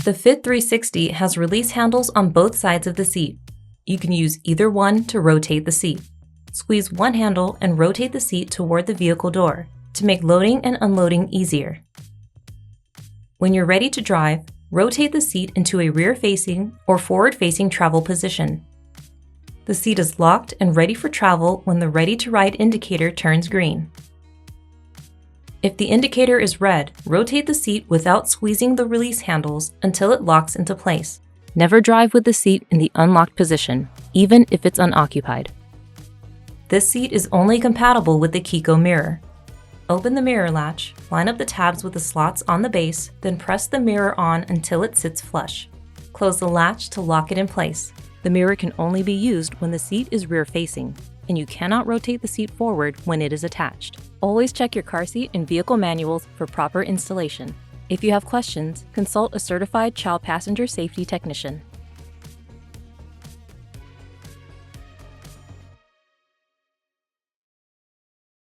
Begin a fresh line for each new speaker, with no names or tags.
The Fit360 has release handles on both sides of the seat. You can use either one to rotate the seat. Squeeze one handle and rotate the seat toward the vehicle door to make loading and unloading easier. When you're ready to drive, rotate the seat into a rear-facing or forward-facing travel position. The seat is locked and ready for travel when the Ready to Ride indicator turns green. If the indicator is red, rotate the seat without squeezing the release handles until it locks into place. Never drive with the seat in the unlocked position, even if it's unoccupied. This seat is only compatible with the Chicco mirror. Open the mirror latch, line up the tabs with the slots on the base, then press the mirror on until it sits flush. Close the latch to lock it in place. The mirror can only be used when the seat is rear-facing, and you cannot rotate the seat forward when it is attached. Always check your car seat and vehicle manuals for proper installation. If you have questions, consult a certified child passenger safety technician.